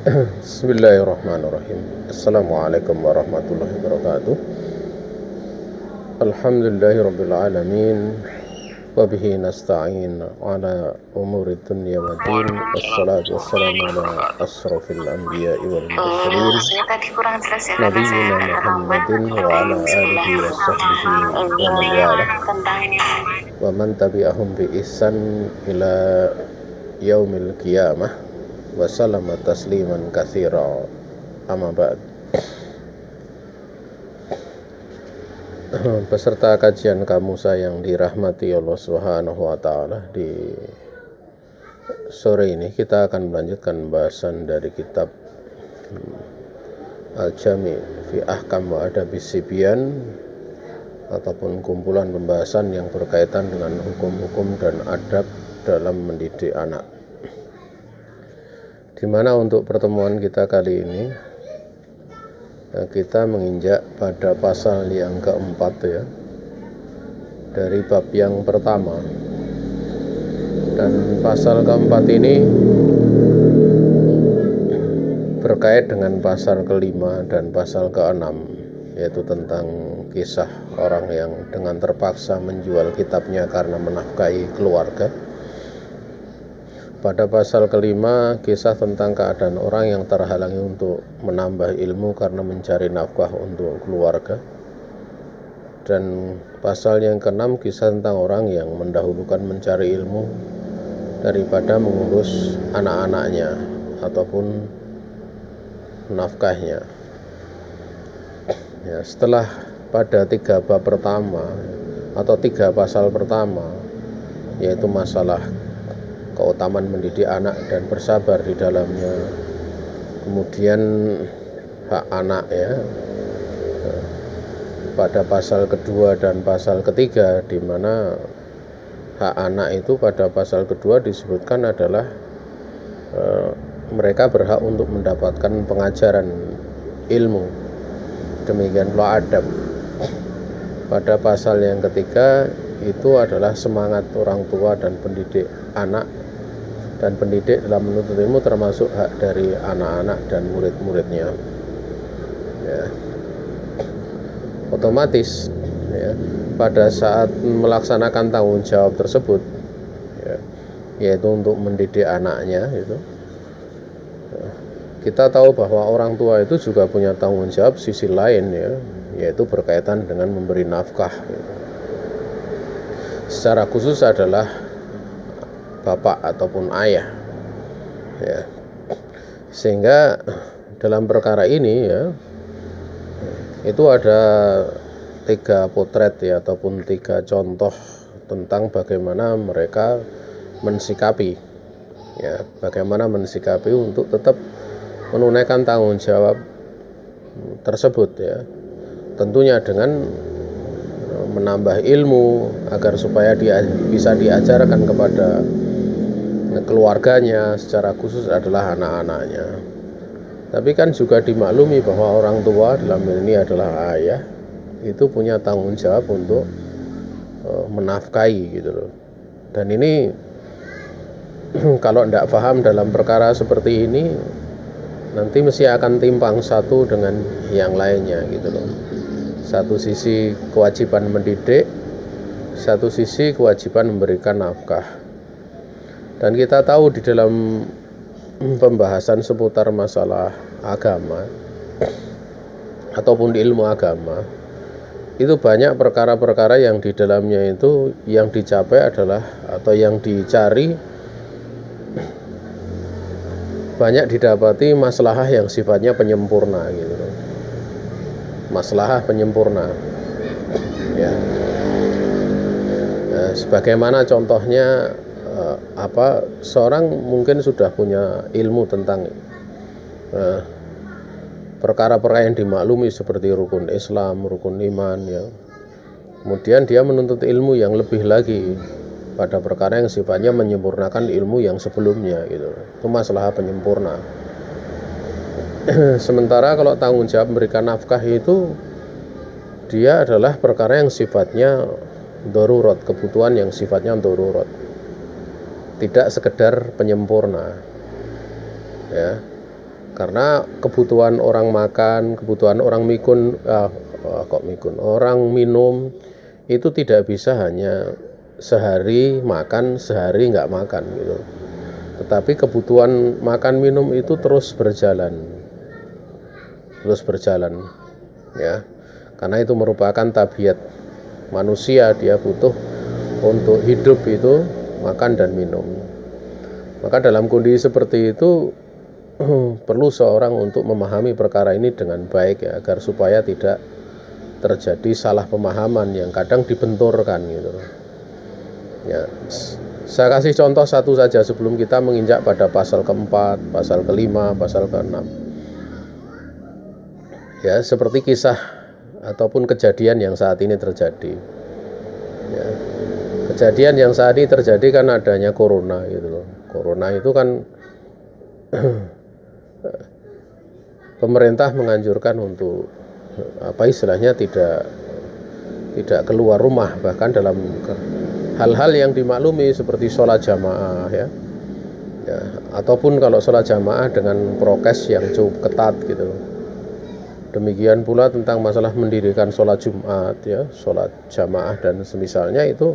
Bismillahirrahmanirrahim. Assalamualaikum warahmatullahi wabarakatuh. Alhamdulillahirabbil alamin. Wa bihi nasta'in ala umuri dunya waddin. Wassalatu wassalamu ala asrofil anbiya'i wal mursalin. Rasanya tadi kurang jelas ya karena saya Nabiyyina terlambat. Muhammadin wa ala alihi wa sahbihi wa man walah. Tentang ini Wa man tabi'ahum bi ihsan ila yaumil qiyamah. Wa sallama tasliman katsira. Amma ba'd. Peserta kajian kamusa yang dirahmati Allah Subhanahu wa taala, di sore ini kita akan melanjutkan bahasan dari kitab Al-Jami' fi Ahkam wa Adabis Sibyan, ataupun kumpulan pembahasan yang berkaitan dengan hukum-hukum dan adab dalam mendidik anak. Di mana untuk pertemuan kita kali ini kita menginjak pada pasal yang keempat ya, dari bab yang pertama. Dan pasal keempat ini berkait dengan pasal kelima dan pasal keenam, yaitu tentang kisah orang yang dengan terpaksa menjual kitabnya karena menafkahi keluarga. Pada pasal kelima, kisah tentang keadaan orang yang terhalangi untuk menambah ilmu karena mencari nafkah untuk keluarga. Dan pasal yang keenam, kisah tentang orang yang mendahulukan mencari ilmu daripada mengurus anak-anaknya ataupun nafkahnya. Ya, setelah pada 3 bab pertama atau 3 pasal pertama, yaitu masalah keutamaan mendidik anak dan bersabar di dalamnya, kemudian hak anak ya, pada pasal kedua dan pasal ketiga, di mana hak anak itu pada pasal kedua disebutkan adalah mereka berhak untuk mendapatkan pengajaran ilmu, demikian pula adab. Pada pasal yang ketiga itu adalah semangat orang tua dan pendidik anak dan pendidik dalam menuntut ilmu, termasuk hak dari anak-anak dan murid-muridnya ya. Otomatis ya, pada saat melaksanakan tanggung jawab tersebut ya, yaitu untuk mendidik anaknya itu, kita tahu bahwa orang tua itu juga punya tanggung jawab sisi lain ya, yaitu berkaitan dengan memberi nafkah ya. Secara khusus adalah bapak ataupun ayah ya. Sehingga dalam perkara ini ya, itu ada 3 potret ya, ataupun 3 contoh tentang bagaimana mereka mensikapi ya, bagaimana mensikapi untuk tetap menunaikan tanggung jawab tersebut ya, tentunya dengan menambah ilmu agar supaya dia bisa diajarkan kepada keluarganya, secara khusus adalah anak-anaknya. Tapi kan juga dimaklumi bahwa orang tua dalam ini adalah ayah, itu punya tanggung jawab untuk menafkahi gitu loh. Dan ini kalau tidak paham dalam perkara seperti ini, nanti mesti akan timpang satu dengan yang lainnya gitu loh. Satu sisi kewajiban mendidik, satu sisi kewajiban memberikan nafkah. Dan kita tahu di dalam pembahasan seputar masalah agama ataupun di ilmu agama, itu banyak perkara-perkara yang di dalamnya itu yang dicapai adalah, atau yang dicari, banyak didapati maslahah yang sifatnya penyempurna gitu loh. Maslahah penyempurna ya. Sebagaimana contohnya seorang mungkin sudah punya ilmu tentang perkara-perkara yang dimaklumi seperti rukun Islam, rukun iman ya. Kemudian dia menuntut ilmu yang lebih lagi pada perkara yang sifatnya menyempurnakan ilmu yang sebelumnya gitu. Itu masalah penyempurna. Sementara kalau tanggung jawab memberikan nafkah itu, dia adalah perkara yang sifatnya darurat, kebutuhan yang sifatnya darurat, tidak sekedar penyempurna ya. Karena kebutuhan orang makan, kebutuhan orang orang minum itu tidak bisa hanya sehari makan, sehari nggak makan gitu. Tetapi kebutuhan makan minum itu terus berjalan ya. Karena itu merupakan tabiat manusia, dia butuh untuk hidup itu makan dan minum. Maka dalam kondisi seperti itu perlu seorang untuk memahami perkara ini dengan baik ya, agar supaya tidak terjadi salah pemahaman yang kadang dibenturkan gitu. Ya, saya kasih contoh satu saja sebelum kita menginjak pada pasal keempat, pasal kelima, pasal keenam. Ya, seperti kisah ataupun kejadian yang saat ini terjadi. Ya, kejadian yang saat ini terjadi kan adanya corona gitu loh. Corona itu kan pemerintah menganjurkan untuk istilahnya tidak keluar rumah, bahkan dalam hal-hal yang dimaklumi seperti sholat jamaah ya, ataupun kalau sholat jamaah dengan prokes yang cukup ketat gitu. Demikian pula tentang masalah mendirikan sholat Jumat ya, sholat jamaah dan semisalnya itu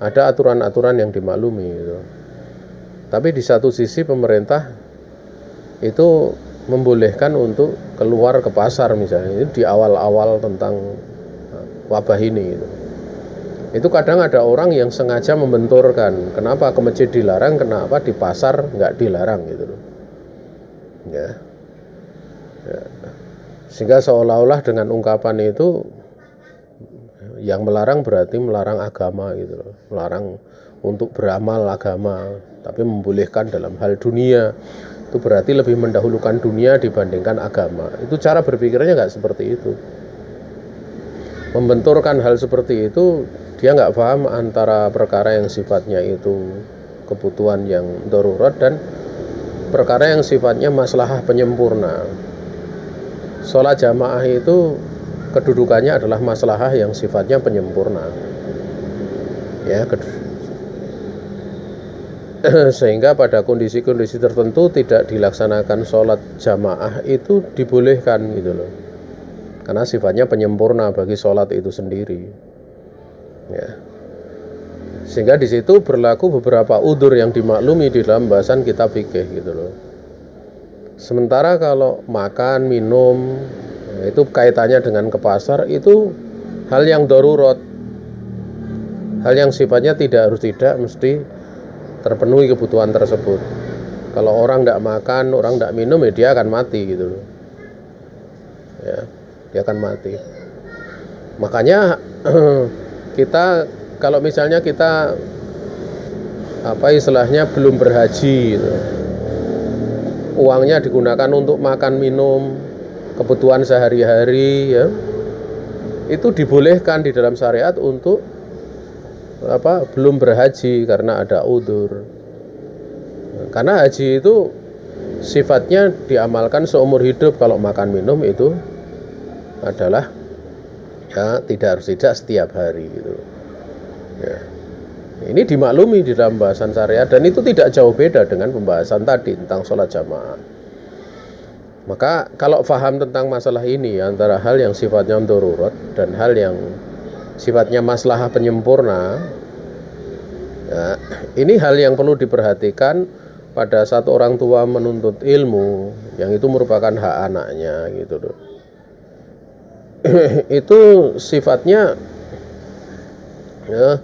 ada aturan-aturan yang dimaklumi gitu. Tapi di satu sisi pemerintah itu membolehkan untuk keluar ke pasar misalnya, ini di awal-awal tentang wabah ini gitu. Itu kadang ada orang yang sengaja membenturkan, kenapa ke masjid dilarang, kenapa di pasar nggak dilarang gitu loh. Ya. Sehingga seolah-olah dengan ungkapan itu yang melarang berarti melarang agama gitu loh, melarang untuk beramal agama, tapi membolehkan dalam hal dunia. Itu berarti lebih mendahulukan dunia dibandingkan agama. Itu cara berpikirnya nggak seperti itu. Membenturkan hal seperti itu, dia nggak paham antara perkara yang sifatnya itu kebutuhan yang darurat dan perkara yang sifatnya maslahah penyempurna. Sholat jamaah itu kedudukannya adalah maslahah yang sifatnya penyempurna. Ya, sehingga pada kondisi-kondisi tertentu tidak dilaksanakan sholat jamaah itu dibolehkan gitu loh, karena sifatnya penyempurna bagi sholat itu sendiri ya. Sehingga di situ berlaku beberapa udzur yang dimaklumi di dalam bahasan kitab fikih gitu loh. Sementara kalau makan minum itu kaitannya dengan ke pasar, itu hal yang darurat, hal yang sifatnya tidak mesti terpenuhi kebutuhan tersebut. Kalau orang tidak makan, orang tidak minum, ya dia akan mati gitu loh. Ya, dia akan mati. Makanya kita kalau misalnya kita istilahnya belum berhaji gitu, uangnya digunakan untuk makan minum, kebutuhan sehari-hari ya, itu dibolehkan di dalam syariat untuk belum berhaji karena ada udzur. Karena haji itu sifatnya diamalkan seumur hidup. Kalau makan minum itu adalah ya tidak setiap hari gitu. Ya. Ini dimaklumi di dalam bahasan syariat dan itu tidak jauh beda dengan pembahasan tadi tentang sholat jamaah. Maka kalau paham tentang masalah ini antara hal yang sifatnya darurat dan hal yang sifatnya maslahah penyempurna ya, ini hal yang perlu diperhatikan pada saat orang tua menuntut ilmu yang itu merupakan hak anaknya gitu loh. Itu sifatnya ya,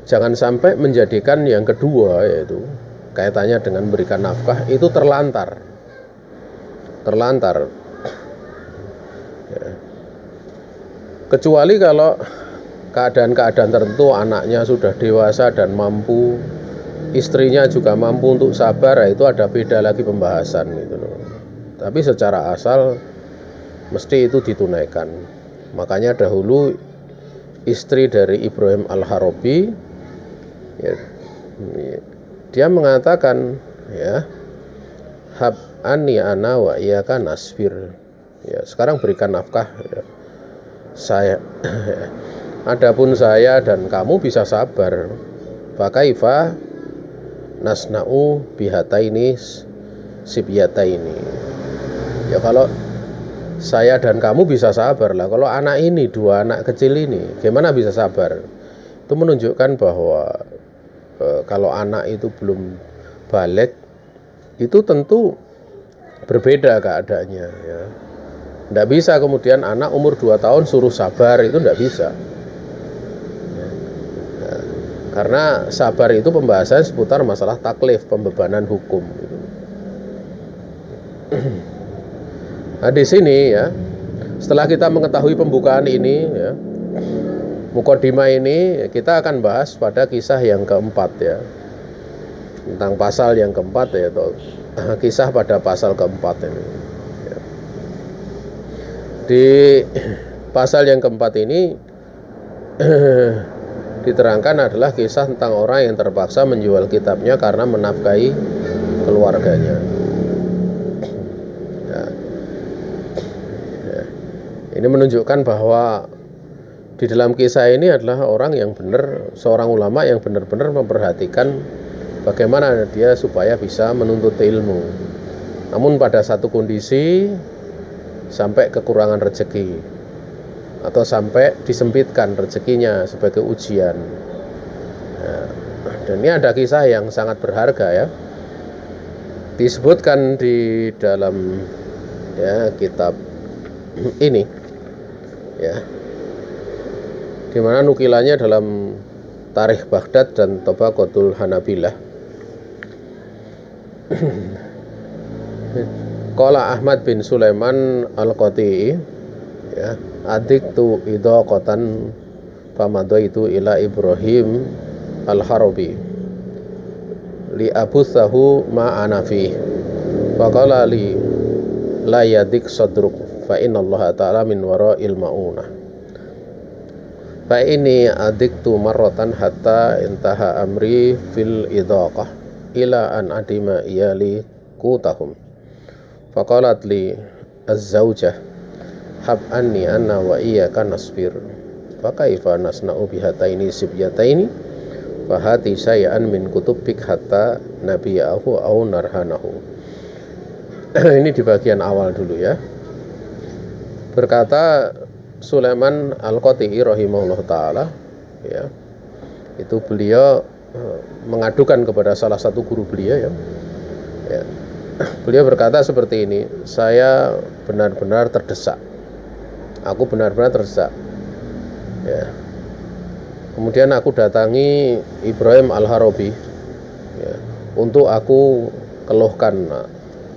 jangan sampai menjadikan yang kedua, yaitu kaitannya dengan memberikan nafkah, itu terlantar ya. Kecuali kalau keadaan-keadaan tertentu anaknya sudah dewasa dan mampu, istrinya juga mampu untuk sabar, itu ada beda lagi pembahasan gitu loh. Tapi secara asal mesti itu ditunaikan. Makanya dahulu istri dari Ibrahim Al-Harabi ya, dia mengatakan ya, hab ani ana wa iyaka nasbir ya, sekarang berikan nafkah ya, saya adapun saya dan kamu bisa sabar. Fakaifa nasna'u bihataini sibyata ini. Ya kalau saya dan kamu bisa sabar lah, kalau anak ini, 2 anak kecil ini gimana bisa sabar? Itu menunjukkan bahwa kalau anak itu belum balik, itu tentu berbeda keadaannya ya. Nggak bisa kemudian anak umur 2 tahun suruh sabar, itu nggak bisa ya. Nah, karena sabar itu pembahasan seputar masalah taklif, pembebanan hukum gitu. Nah di sini ya, setelah kita mengetahui pembukaan ini ya, mukadimah ini, kita akan bahas pada kisah yang keempat ya, tentang pasal yang keempat ya, atau kisah pada pasal keempat ini ya. Di pasal yang keempat ini diterangkan adalah kisah tentang orang yang terpaksa menjual kitabnya karena menafkahi keluarganya ya. Ini menunjukkan bahwa di dalam kisah ini adalah orang yang benar, seorang ulama yang benar-benar memperhatikan bagaimana dia supaya bisa menuntut ilmu. Namun pada satu kondisi sampai kekurangan rezeki atau sampai disempitkan rezekinya sebagai ujian. Nah, dan ini ada kisah yang sangat berharga ya. Disebutkan di dalam ya kitab ini ya, di mana nukilannya dalam Tarikh Baghdad dan Tabaqatul Hanabilah. Qala Ahmad bin Sulaiman Al-Qati'i ya, adiktu idaqatan famadaitu ila Ibrahim Al-Harabi li abuthahu ma ana fi faqala li la yadik sadruk fa inna Allah ta'ala min wara'il ma'unah fa ini adiktu marratan hatta intaha amri fil idaqah ila an adima iyali kutahum faqalat li az-zawjah hab anni anna wa iyyaka nasbir fa kaifa nasna'u bihataini sibyataini fa hati syai'an min kutubik hatta nabiyahu au narhanahu. Ini di bagian awal dulu ya. Berkata Sulaiman Al-Qati'i rahimahullah ta'ala ya, itu beliau mengadukan kepada salah satu guru beliau ya. Beliau berkata seperti ini, saya benar-benar terdesak, aku benar-benar terdesak ya. Kemudian aku datangi Ibrahim Al-Harabi ya, untuk aku keluhkan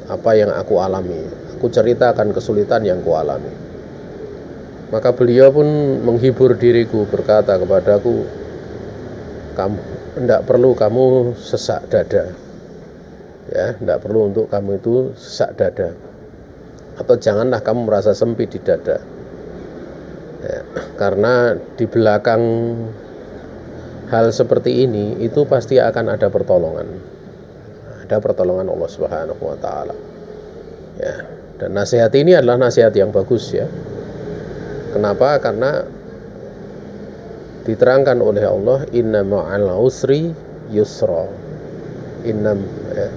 apa yang aku alami, aku ceritakan kesulitan yang aku alami. Maka beliau pun menghibur diriku, berkata kepadaku, kamu tidak perlu kamu sesak dada ya, tidak perlu untuk kamu itu sesak dada, atau janganlah kamu merasa sempit di dada ya, karena di belakang hal seperti ini itu pasti akan ada pertolongan Allah Subhanahu wa ta'ala ya. Dan nasihat ini adalah nasihat yang bagus ya. Kenapa? Karena diterangkan oleh Allah, inna ma'al usri yusra. Ya.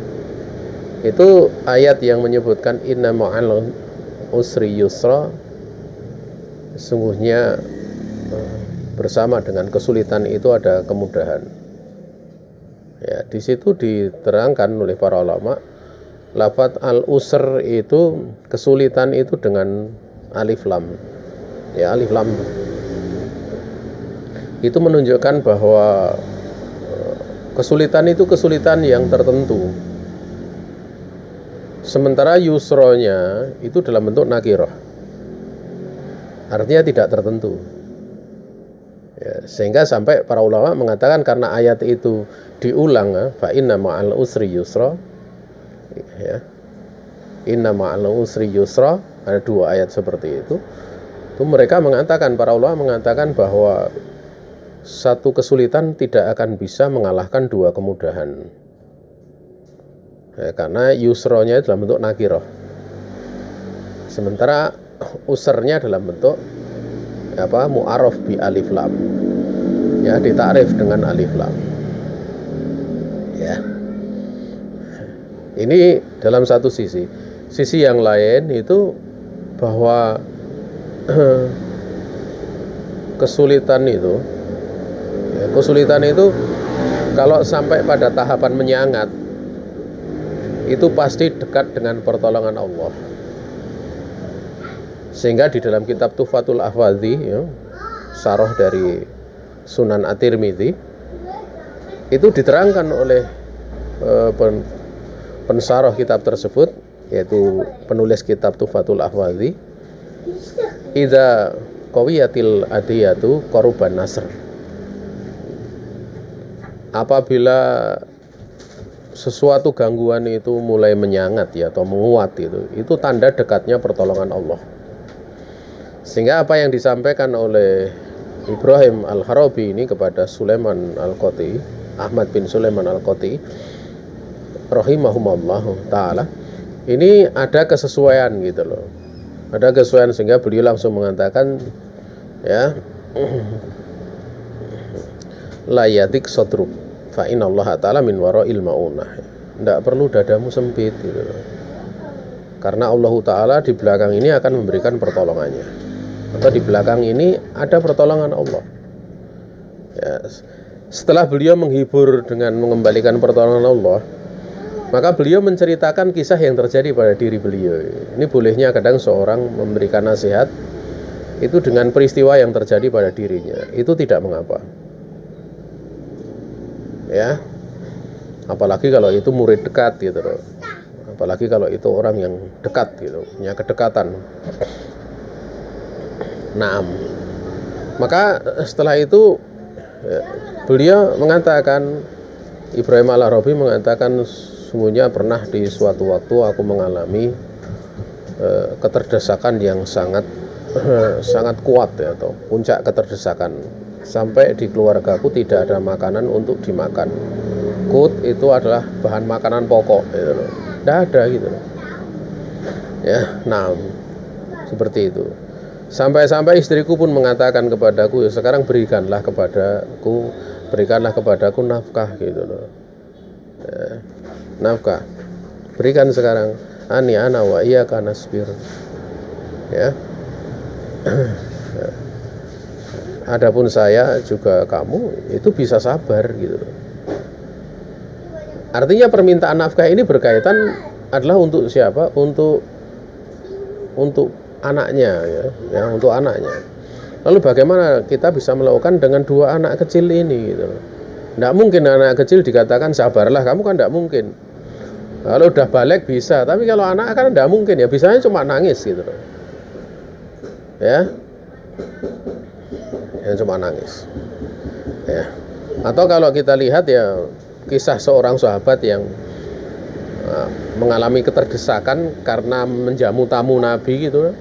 Itu ayat yang menyebutkan inna ma'al usri yusra, sesungguhnya bersama dengan kesulitan itu ada kemudahan. Ya, di situ diterangkan oleh para ulama, lafadz al-usr itu kesulitan itu dengan alif lam. Ya, alif lam itu menunjukkan bahwa kesulitan itu kesulitan yang tertentu. Sementara yusronya itu dalam bentuk nakirah, artinya tidak tertentu ya, sehingga sampai para ulama mengatakan karena ayat itu diulang, fa inna ma'al usri yusra ya, inna ma'al usri yusra, ada 2 ayat seperti itu mereka mengatakan, para ulama mengatakan bahwa satu kesulitan tidak akan bisa mengalahkan 2 kemudahan ya, karena yusronya dalam bentuk nakirah, sementara usrnya dalam bentuk mu'arraf bi alif lam ya, ditakrif dengan alif lam ya. Ini dalam satu sisi. Sisi yang lain itu bahwa kesulitan itu kalau sampai pada tahapan menyangat itu pasti dekat dengan pertolongan Allah. Sehingga di dalam kitab Tuhfatul Ahwadhi, ya, syarah dari Sunan At-Tirmidzi, itu diterangkan oleh pensyarah kitab tersebut, yaitu penulis kitab Tuhfatul Ahwadhi, idza qawiyatil adiyatu qaruban nasr. Apabila sesuatu gangguan itu mulai menyangat ya atau menguat itu tanda dekatnya pertolongan Allah. Sehingga apa yang disampaikan oleh Ibrahim Al-Harabi ini kepada Sulaiman Al-Qati, Ahmad bin Sulaiman Al-Qati rahimahumullah taala, ini ada kesesuaian gitu loh. Ada kesesuaian sehingga beliau langsung mengatakan, ya, la yadik sadruk fa innallaha ta'ala min wara'il maunah. Tidak perlu dadamu sempit gitu loh. Karena Allah Ta'ala di belakang ini akan memberikan pertolongannya, atau di belakang ini ada pertolongan Allah, ya. Setelah beliau menghibur dengan mengembalikan pertolongan Allah, maka beliau menceritakan kisah yang terjadi pada diri beliau. Ini bolehnya kadang seorang memberikan nasihat itu dengan peristiwa yang terjadi pada dirinya, itu tidak mengapa, ya. Apalagi kalau itu murid dekat gitu loh. Apalagi kalau itu orang yang dekat gitu, punya kedekatan. Naam. Maka setelah itu beliau mengatakan, Ibrahim Al-Harabi mengatakan, sungguhnya pernah di suatu waktu aku mengalami keterdesakan yang sangat kuat ya, atau puncak keterdesakan, sampai di keluargaku tidak ada makanan untuk dimakan. Kut itu adalah bahan makanan pokok gitu loh. Tidak ada gitu loh. Ya, nah seperti itu. Sampai istriku pun mengatakan kepadaku, ya sekarang berikanlah kepadaku nafkah gitu loh. Ya, nafkah. Berikan sekarang. Ani ana wa iyyaka nasbir. Ya. Adapun saya juga kamu itu bisa sabar gitu loh. Artinya permintaan nafkah ini berkaitan adalah untuk siapa? Untuk anaknya ya, untuk anaknya. Lalu bagaimana kita bisa melakukan dengan dua anak kecil ini gitu loh. Tidak mungkin anak kecil dikatakan sabarlah, kamu kan tidak mungkin. Kalau udah balik bisa, tapi kalau anak kan tidak mungkin ya, bisanya cuma nangis gitu loh. Ya. Yang cuma nangis. Ya. Atau kalau kita lihat ya kisah seorang sahabat yang mengalami keterdesakan karena menjamu tamu Nabi gitu.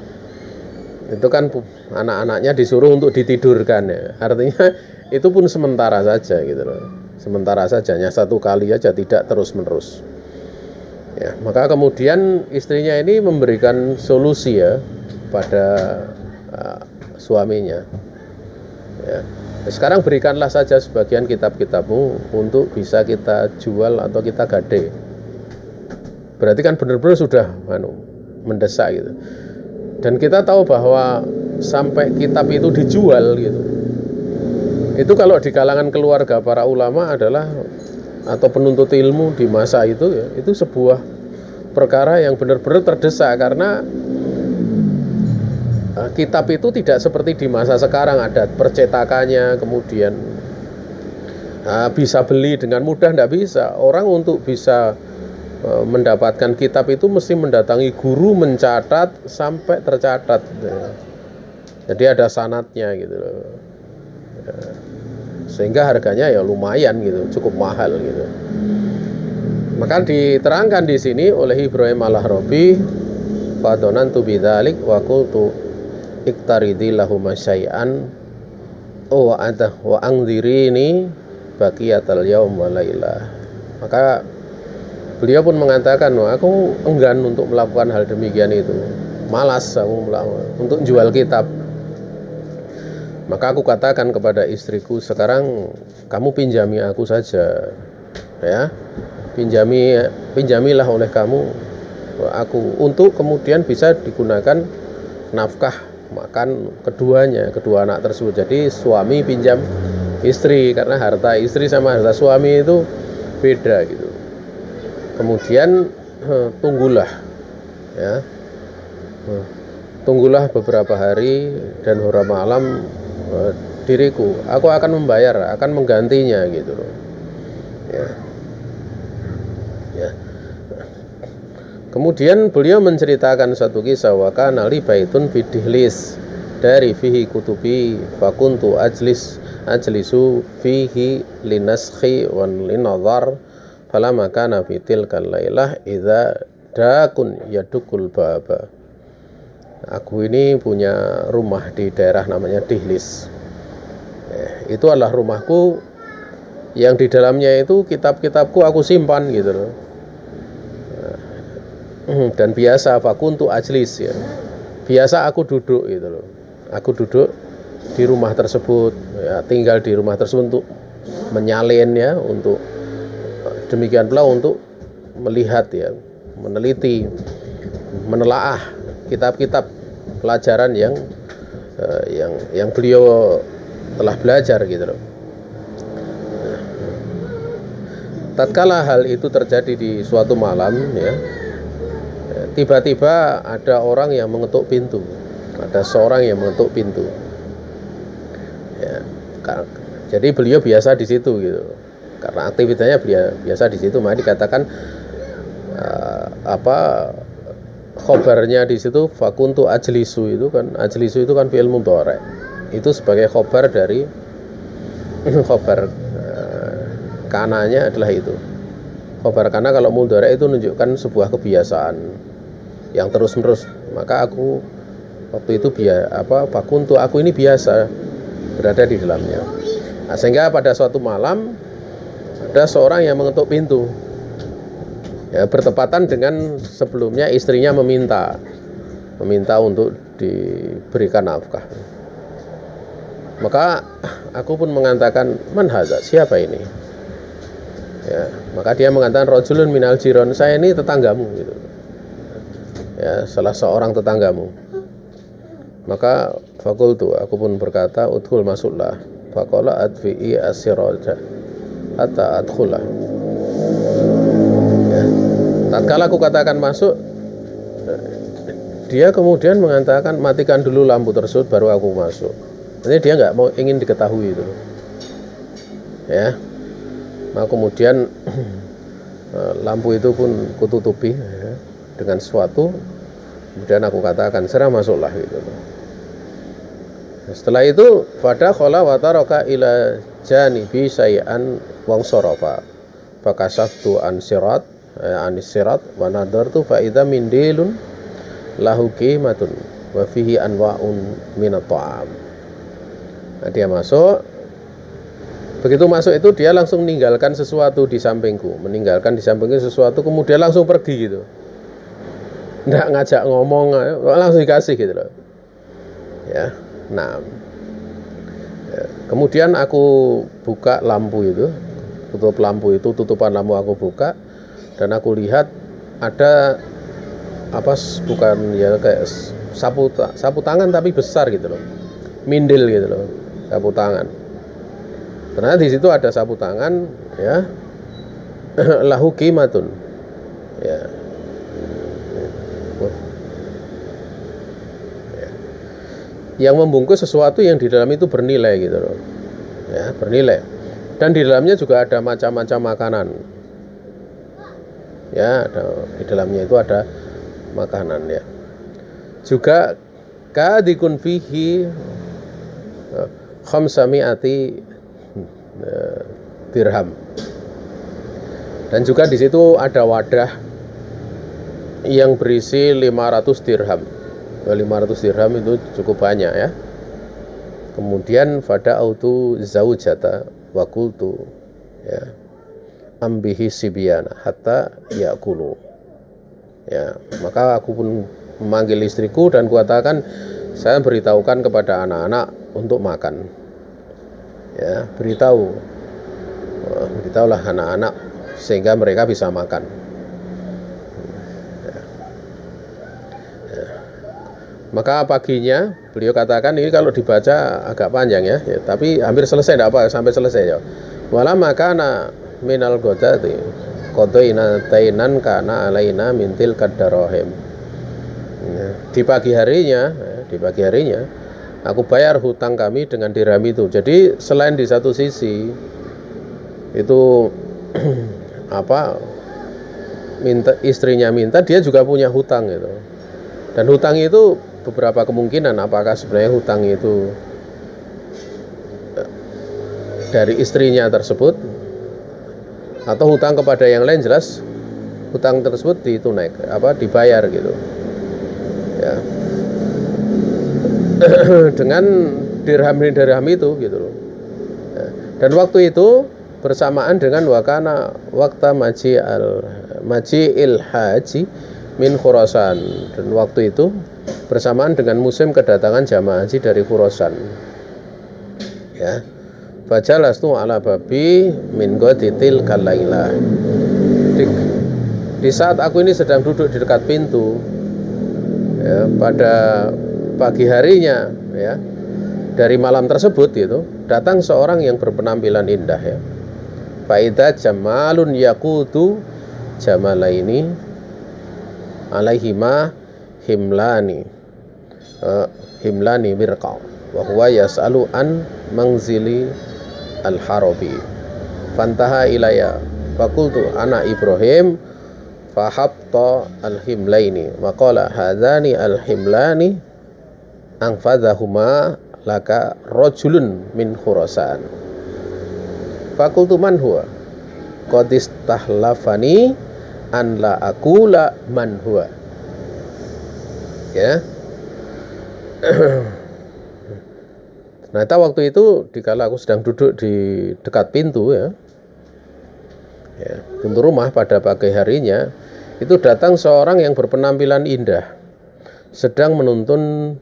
Itu kan anak-anaknya disuruh untuk ditidurkan ya. Artinya itu pun sementara saja gitu loh. Sementara saja, hanya satu kali aja, tidak terus-menerus. Ya, maka kemudian istrinya ini memberikan solusi ya pada suaminya. Ya. Sekarang berikanlah saja sebagian kitab-kitabmu untuk bisa kita jual atau kita gade. Berarti kan benar-benar sudah mendesak gitu. Dan kita tahu bahwa sampai kitab itu dijual gitu, itu kalau di kalangan keluarga para ulama adalah atau penuntut ilmu di masa itu ya, itu sebuah perkara yang benar-benar terdesak, karena kitab itu tidak seperti di masa sekarang ada percetakannya, kemudian bisa beli dengan mudah, tidak bisa. Orang untuk bisa mendapatkan kitab itu mesti mendatangi guru, mencatat sampai tercatat. Jadi ada sanadnya gitu loh. Sehingga harganya ya lumayan gitu, cukup mahal gitu. Maka diterangkan di sini oleh Ibrahim Al-Harabi, fadonantu bidzalik wa qultu iktaridi lahum syai'an wa anzirini baqiyatal yaum wa lailah. Maka beliau pun mengatakan, aku enggan untuk melakukan hal demikian itu, malas aku untuk jual kitab. Maka aku katakan kepada istriku, sekarang kamu pinjami aku saja ya, pinjamilah oleh kamu aku untuk kemudian bisa digunakan nafkah makan kedua anak tersebut. Jadi suami pinjam istri karena harta istri sama harta suami itu beda gitu. Kemudian tunggulah ya. Tunggulah beberapa hari dan beberapa malam, diriku, aku akan membayar, akan menggantinya gitu loh. Ya. Ya. Kemudian beliau menceritakan satu kisah, wa kana li baitun fi dihlis dari fihi kutubi fakuntu ajlisu fihi linaskhi wan linadhar falamma kana fi tilkal lailah idza dakun yadukul baba. Aku ini punya rumah di daerah namanya Dihlis. Itu adalah rumahku yang di dalamnya itu kitab-kitabku aku simpan gitu loh. Dan biasa fakuntu ajlis ya. Biasa aku duduk gitu loh. Aku duduk di rumah tersebut ya, tinggal di rumah tersebut untuk menyalin ya, untuk demikian pula untuk melihat ya, meneliti, menelaah kitab-kitab pelajaran yang beliau telah belajar gitu loh. Tatkala hal itu terjadi di suatu malam ya, tiba-tiba ada orang yang mengetuk pintu. Ada seorang yang mengetuk pintu. Ya, jadi beliau biasa di situ gitu. Karena aktivitasnya biasa di situ, maka dikatakan khobarnya di situ fakuntu ajlisu itu kan fi'il mudhari'. Itu sebagai khobar dari khobar kananya adalah itu. Khobar kana kalau mudhari' itu menunjukkan sebuah kebiasaan yang terus-menerus. Maka aku waktu itu fakuntu, aku ini biasa berada di dalamnya. Nah, sehingga pada suatu malam ada seorang yang mengetuk pintu. Ya, bertepatan dengan sebelumnya istrinya meminta untuk diberikan nafkah. Maka aku pun mengatakan, man hadza, siapa ini? Ya, maka dia mengatakan rajulun minal jiran, saya ini tetanggamu gitu. Ya, salah seorang tetanggamu. Maka fakultu, aku pun berkata, udkhul, masuklah. Faqala adfi'i as-siraja hatta adkhulah. Tatkala aku katakan masuk, dia kemudian mengatakan matikan dulu lampu tersebut baru aku masuk. Jadi dia nggak mau, ingin diketahui itu, ya. Nah kemudian lampu itu pun kututupi ya, dengan sesuatu. Kemudian aku katakan serah masuklah gitu. Setelah itu pada khola wataraka ila janibi sayyan wang sorofa fakasaftu an sirat anisirat wa nadartu fa idza mindilun lahu qimatun wa fihi anwa'un minat ta'am. Nah, dia masuk. Begitu masuk itu dia langsung meninggalkan sesuatu di sampingku, sesuatu kemudian langsung pergi gitu. Nggak ngajak ngomong, langsung dikasih gitu loh. Ya. Nah. Kemudian aku buka lampu itu, tutupan lampu aku buka. Dan aku lihat ada bukan ya kayak sapu tangan tapi besar gitu loh, mindil gitu loh, sapu tangan. Karena di situ ada sapu tangan ya, lahu qimatun ya. Yang membungkus sesuatu yang di dalam itu bernilai gitu loh, ya bernilai. Dan di dalamnya juga ada macam-macam makanan. Ya, di dalamnya itu ada makanan ya. Juga kadikun fihi khamsami'ati dirham. Dan juga di situ ada wadah yang berisi 500 dirham. 500 dirham itu cukup banyak ya. Kemudian fada autu zaujata wa qultu ya ambihi sibyana hatta yakulu. Ya, maka aku pun memanggil istriku dan kukatakan saya beritahukan kepada anak-anak untuk makan. Ya, beritahulah anak-anak sehingga mereka bisa makan. Maka paginya beliau katakan, ini kalau dibaca agak panjang ya, tapi hampir selesai, tidak apa sampai selesai ya. Wala makana minal godati qadaina tainan kana alaina mintil kadarohim. Di pagi harinya aku bayar hutang kami dengan dirham itu. Jadi selain di satu sisi itu istrinya minta, dia juga punya hutang gitu. Dan hutang itu beberapa kemungkinan, apakah sebenarnya hutang itu dari istrinya tersebut atau hutang kepada yang lain. Jelas hutang tersebut dibayar gitu ya, dengan dirham itu gitu loh. Dan waktu itu bersamaan dengan wakana wakta maji'il haji min Khurasan, dan waktu itu bersamaan dengan musim kedatangan jamaah haji dari Khurasan ya. Fajalastu ala babi min ghaditil kalailah. Di saat aku ini sedang duduk di dekat pintu ya, pada pagi harinya ya, dari malam tersebut itu datang seorang yang berpenampilan indah ya. Faida jamalun yaqutu jamalaini alaihima himlani wirqa wa huwa yas'alu an manzili al-harabi fantaha ilaya faqultu ana Ibrahim fahabta al-himlaini wa qala hadzani al-himlani anfadhahuma laka rajulun min Khurasan. Faqultu man huwa qad istahlafani an la aqula man huwa ya. Ternyata waktu itu dikala aku sedang duduk di dekat pintu ya, pintu rumah pada pagi harinya, itu datang seorang yang berpenampilan indah sedang menuntun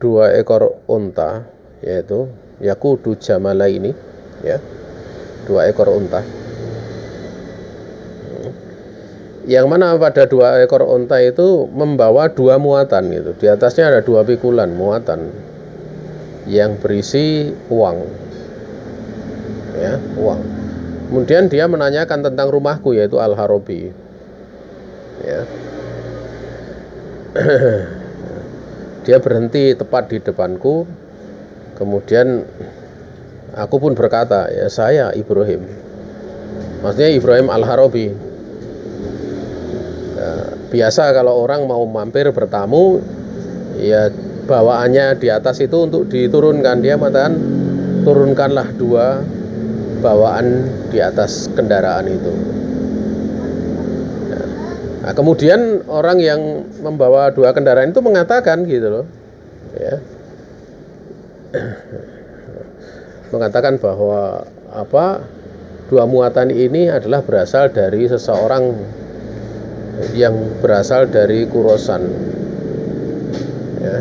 2 ekor unta, yaitu yaqudu jamala ini ya, 2 ekor unta, yang mana pada 2 ekor unta itu membawa 2 muatan gitu. Di atasnya ada 2 pikulan muatan yang berisi uang ya, uang. Kemudian dia menanyakan tentang rumahku, yaitu Al-Harabi ya. Dia berhenti tepat di depanku. Kemudian aku pun berkata, ya saya Ibrahim, maksudnya Ibrahim Al-Harabi. Biasa kalau orang mau mampir bertamu ya, bawaannya di atas itu untuk diturunkan. Dia mengatakan turunkanlah 2 bawaan di atas kendaraan itu. Nah, kemudian orang yang membawa 2 kendaraan itu mengatakan gitu loh ya, mengatakan bahwa 2 muatan ini adalah berasal dari seseorang yang berasal dari Khurasan ya,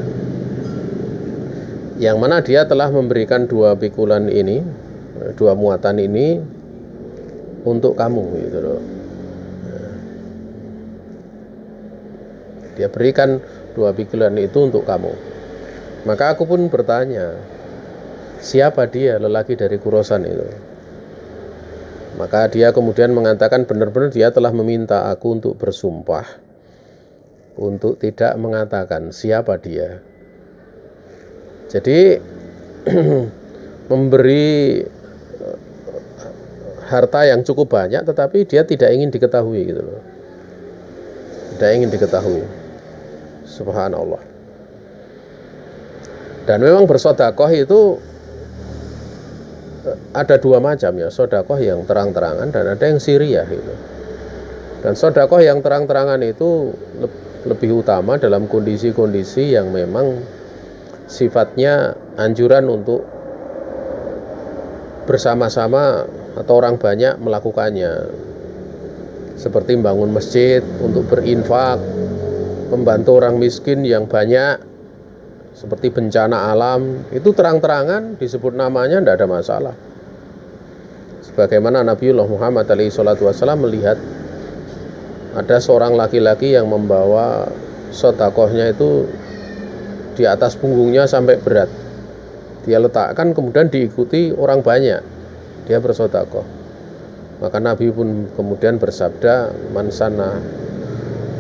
yang mana dia telah memberikan 2 pikulan ini, 2 muatan ini untuk kamu gitu loh. Dia berikan 2 pikulan itu untuk kamu. Maka aku pun bertanya, siapa dia, lelaki dari Khurasan itu? Maka dia kemudian mengatakan benar-benar dia telah meminta aku untuk bersumpah untuk tidak mengatakan siapa dia. Jadi memberi harta yang cukup banyak, tetapi dia tidak ingin diketahui gitu loh. Tidak ingin diketahui. Subhanallah. Dan memang bersedekah itu ada 2 macam ya, sedekah yang terang-terangan dan ada yang siriyah gitu. Dan sedekah yang terang-terangan itu lebih utama dalam kondisi-kondisi yang memang sifatnya anjuran untuk bersama-sama atau orang banyak melakukannya, seperti membangun masjid, untuk berinfak, membantu orang miskin yang banyak, seperti bencana alam. Itu terang-terangan disebut namanya, tidak ada masalah. Sebagaimana Nabiullah Muhammad SAW melihat ada seorang laki-laki yang membawa sedekahnya itu di atas punggungnya sampai berat. Dia letakkan kemudian diikuti orang banyak. Dia bersedekah. Maka Nabi pun kemudian bersabda, man sanna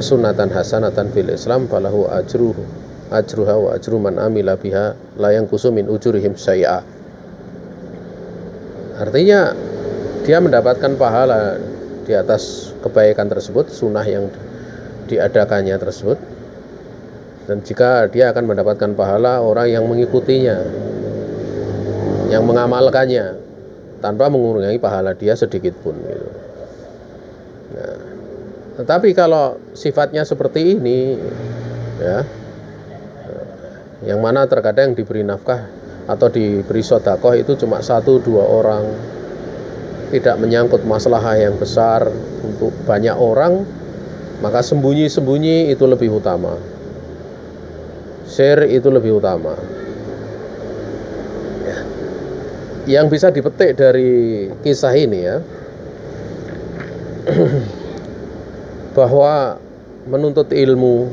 sunatan hasanatan fil Islam falahu ajruha wa ajru man amila biha la yanqusu min ujurihim syai'a. Artinya dia mendapatkan pahala di atas kebaikan tersebut, sunnah yang diadakannya tersebut, dan jika dia akan mendapatkan pahala orang yang mengikutinya, yang mengamalkannya tanpa mengurangi pahala dia sedikit pun gitu. Nah, tetapi kalau sifatnya seperti ini ya, yang mana terkadang diberi nafkah atau diberi sedekah itu cuma 1-2 orang, tidak menyangkut masalah yang besar untuk banyak orang, maka sembunyi-sembunyi itu lebih utama, share itu lebih utama. Yang bisa dipetik dari kisah ini ya, bahwa menuntut ilmu,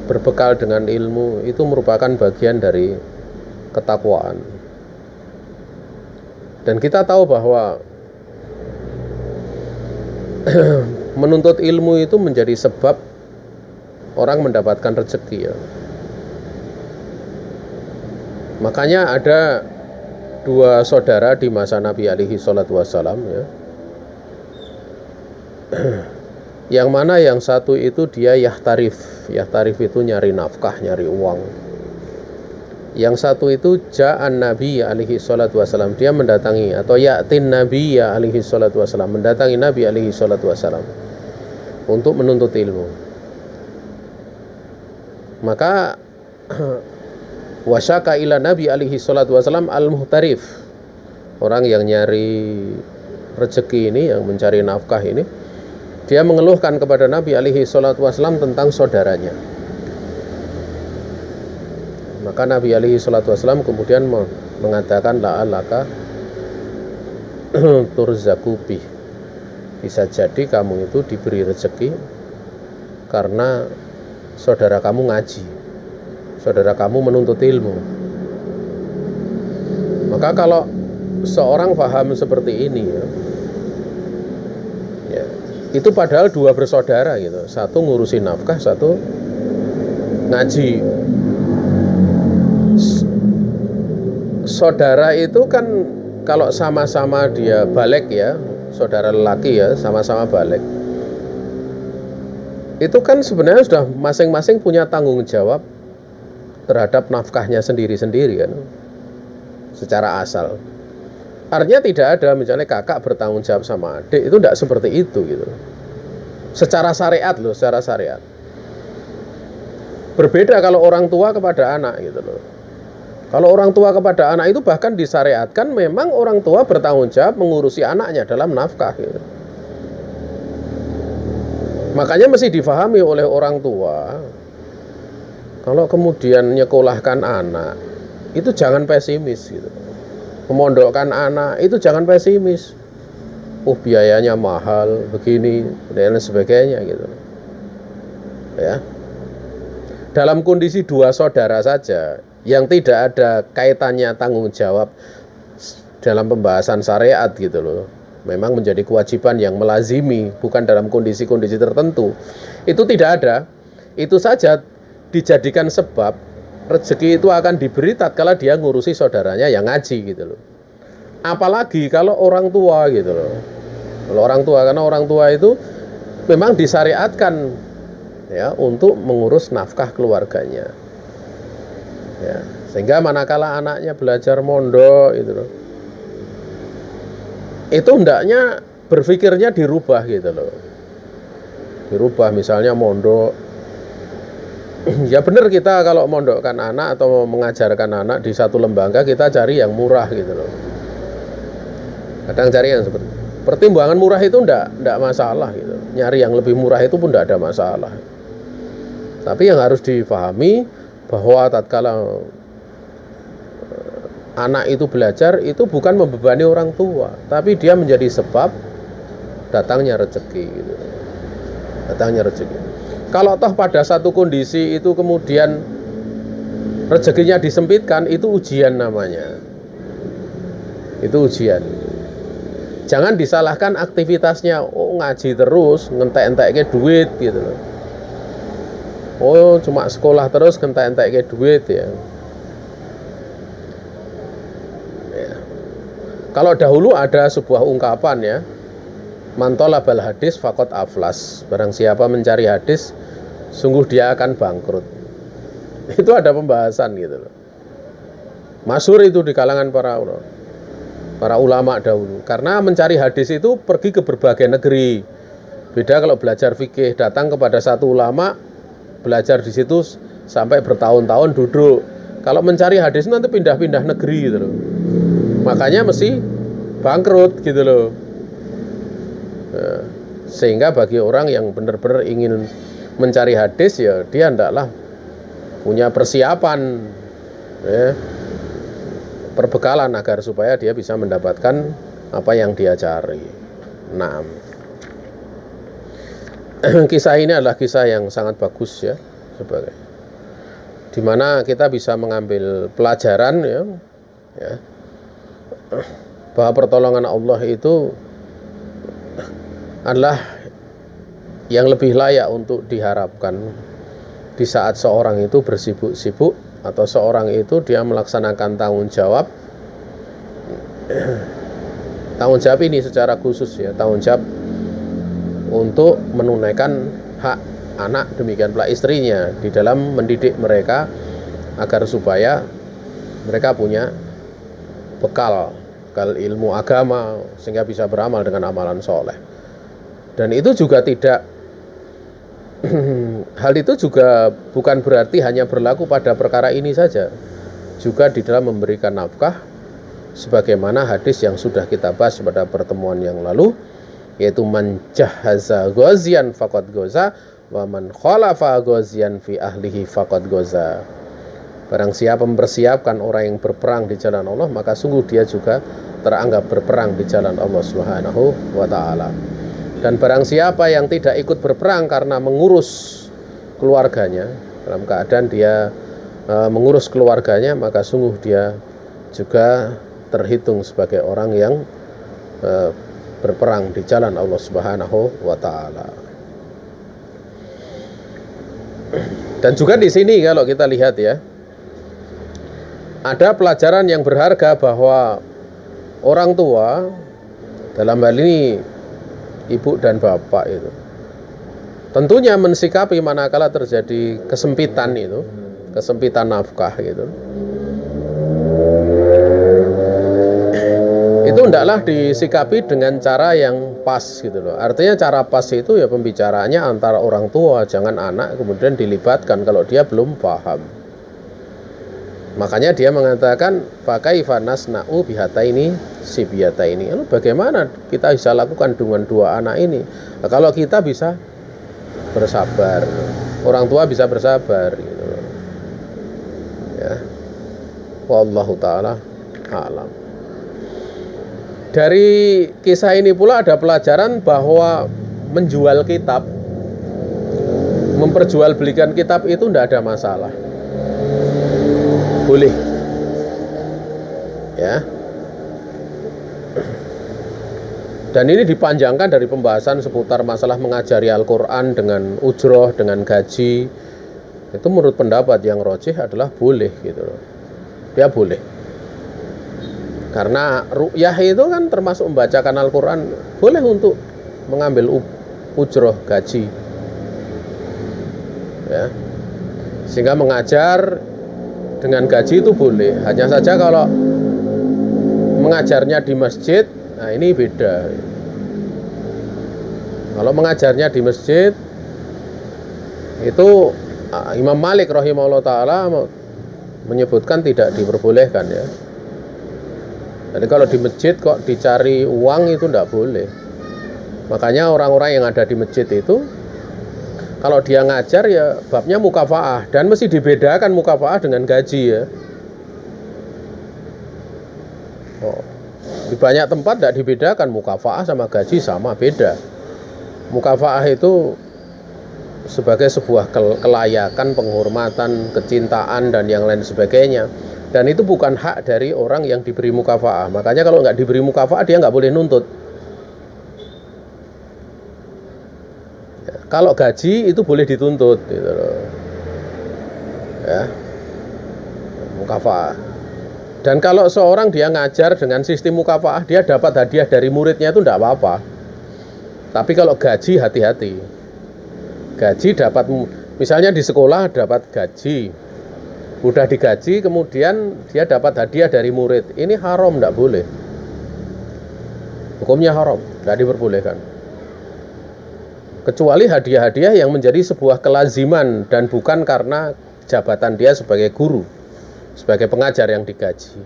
berbekal dengan ilmu itu merupakan bagian dari ketakwaan. Dan kita tahu bahwa menuntut ilmu itu menjadi sebab orang mendapatkan rezeki ya. Makanya ada 2 saudara di masa Nabi alaihi salatu wassalam ya. Yang mana yang satu itu dia yahtarif itu nyari nafkah, nyari uang. Yang satu itu ja'an Nabi alaihi salatu wassalam, dia mendatangi, atau ya'tin Nabi alaihi salatu wassalam, mendatangi Nabi alaihi salatu wassalam untuk menuntut ilmu. Maka wasyaka ila Nabi alaihi salatu wassalam al-muhtarif, orang yang nyari rezeki ini, yang mencari nafkah ini, dia mengeluhkan kepada Nabi alaihi salatu wassalam tentang saudaranya. Maka Nabi alaihi salatu wassalam kemudian mengatakan la'alaka turzakubi, bisa jadi kamu itu diberi rezeki karena saudara kamu ngaji, saudara kamu menuntut ilmu. Maka kalau seorang paham seperti ini ya, itu padahal 2 bersaudara gitu, satu ngurusin nafkah, satu ngaji. Saudara itu kan kalau sama-sama dia balik ya, saudara lelaki ya, sama-sama balik, itu kan sebenarnya sudah masing-masing punya tanggung jawab terhadap nafkahnya sendiri-sendiri kan, secara asal. Artinya tidak ada misalnya kakak bertanggung jawab sama adik, itu tidak seperti itu gitu. Secara syariat loh, secara syariat. Berbeda kalau orang tua kepada anak gitu loh. Kalau orang tua kepada anak itu bahkan disyariatkan memang orang tua bertanggung jawab mengurusi anaknya dalam nafkah gitu. Makanya mesti difahami oleh orang tua, kalau kemudian nyekolahkan anak itu jangan pesimis gitu. Memondokkan anak itu jangan pesimis. Biayanya mahal begini dan sebagainya gitu. Ya. Dalam kondisi 2 saudara saja yang tidak ada kaitannya tanggung jawab dalam pembahasan syariat gitu loh, memang menjadi kewajiban yang melazimi, bukan dalam kondisi-kondisi tertentu. Itu tidak ada. Itu saja dijadikan sebab rezeki itu akan diberi tatkala dia ngurusi saudaranya yang ngaji gitu loh. Apalagi kalau orang tua gitu loh. Kalau orang tua, karena orang tua itu memang disyariatkan ya untuk mengurus nafkah keluarganya. Ya, sehingga manakala anaknya belajar mondok gitu loh, itu hendaknya berpikirnya dirubah gitu loh. Dirubah misalnya mondok. Ya benar, kita kalau mondokkan anak atau mengajarkan anak di satu lembaga, kita cari yang murah gitu loh. Kadang cari yang seperti pertimbangan murah itu enggak masalah gitu. Nyari yang lebih murah itu pun enggak ada masalah. Tapi yang harus dipahami bahwa tatkala anak itu belajar itu bukan membebani orang tua, tapi dia menjadi sebab datangnya rezeki gitu. Datangnya rezeki. Kalau toh pada satu kondisi itu kemudian rezekinya disempitkan, itu ujian namanya. Itu ujian. Jangan disalahkan aktivitasnya. Oh, ngaji terus, ngentek-entek duit gitu loh. Oh, cuma sekolah terus ngentek-entek duit ya. Kalau dahulu ada sebuah ungkapan ya, man talabal hadis faqad aflas. Barang siapa mencari hadis, sungguh dia akan bangkrut. Itu ada pembahasan gitu loh. Masyhur itu di kalangan para ulama dahulu. Karena mencari hadis itu pergi ke berbagai negeri. Beda kalau belajar fikih, datang kepada satu ulama, belajar di situ sampai bertahun-tahun duduk. Kalau mencari hadis nanti pindah-pindah negeri gitu loh. Makanya mesti bangkrut gitu loh. Sehingga bagi orang yang benar-benar ingin mencari hadis ya dia hendaklah punya persiapan ya, perbekalan agar supaya dia bisa mendapatkan apa yang dia cari. Nah, kisah ini adalah kisah yang sangat bagus ya, sebagai dimana kita bisa mengambil pelajaran ya bahwa pertolongan Allah itu adalah yang lebih layak untuk diharapkan di saat seorang itu bersibuk-sibuk atau seorang itu dia melaksanakan tanggung jawab ini secara khusus ya, tanggung jawab untuk menunaikan hak anak, demikian pula istrinya di dalam mendidik mereka agar supaya mereka punya bekal ilmu agama sehingga bisa beramal dengan amalan soleh. Dan itu juga tidak hal itu juga bukan berarti hanya berlaku pada perkara ini saja, juga di dalam memberikan nafkah sebagaimana hadis yang sudah kita bahas pada pertemuan yang lalu, yaitu man jahaza ghazian faqad ghaza wa man khalafa ghazian fi ahlihi faqad ghaza. Barang siapa mempersiapkan orang yang berperang di jalan Allah, maka sungguh dia juga teranggap berperang di jalan Allah Subhanahu wa ta'ala. Dan barang siapa yang tidak ikut berperang karena mengurus keluarganya, dalam keadaan dia mengurus keluarganya, maka sungguh dia juga terhitung sebagai orang yang berperang di jalan Allah Subhanahu wa ta'ala. Dan juga di sini kalau kita lihat ya, ada pelajaran yang berharga bahwa orang tua, dalam hal ini ibu dan bapak itu, tentunya mensikapi manakala terjadi kesempitan itu, kesempitan nafkah gitu. Itu hendaklah disikapi dengan cara yang pas gitu loh. Artinya cara pas itu ya pembicaraannya antara orang tua, jangan anak kemudian dilibatkan kalau dia belum paham. Makanya dia mengatakan fakaifa nasna'u bihataini sibyataini. Lalu bagaimana kita bisa lakukan dengan dua anak ini? Nah, kalau kita bisa bersabar, orang tua bisa bersabar gitu. Ya. Wallahu taala alam. Dari kisah ini pula ada pelajaran bahwa menjual kitab, memperjualbelikan kitab itu tidak ada masalah. Boleh ya. Dan ini dipanjangkan dari pembahasan seputar masalah mengajari Al-Quran dengan ujroh, dengan gaji. Itu menurut pendapat yang rajih adalah boleh gitu loh. Dia boleh. Karena ru'yah itu kan termasuk membacakan Al-Quran, boleh untuk mengambil ujroh, gaji ya. Sehingga mengajar dengan gaji itu boleh. Hanya saja kalau mengajarnya di masjid, nah ini beda. Kalau mengajarnya di masjid itu Imam Malik rahimahullah ta'ala menyebutkan tidak diperbolehkan ya. Jadi kalau di masjid kok dicari uang itu tidak boleh. Makanya orang-orang yang ada di masjid itu kalau dia ngajar ya babnya mukafaah, dan mesti dibedakan mukafaah dengan gaji ya. Oh. Di banyak tempat tidak dibedakan, mukafaah sama gaji sama, beda. Mukafaah itu sebagai sebuah kelayakan, penghormatan, kecintaan, dan yang lain sebagainya. Dan itu bukan hak dari orang yang diberi mukafaah. Makanya kalau nggak diberi mukafaah, dia nggak boleh nuntut. Ya, kalau gaji itu boleh dituntut, gitu loh. Ya, mukafaah. Dan kalau seorang dia ngajar dengan sistem mukafaah, dia dapat hadiah dari muridnya itu tidak apa-apa. Tapi kalau gaji, hati-hati. Gaji dapat, misalnya di sekolah dapat gaji, udah digaji, kemudian dia dapat hadiah dari murid. Ini haram, tidak boleh. Hukumnya haram, tidak diperbolehkan. Kecuali hadiah-hadiah yang menjadi sebuah kelaziman dan bukan karena jabatan dia sebagai guru, sebagai pengajar yang digaji.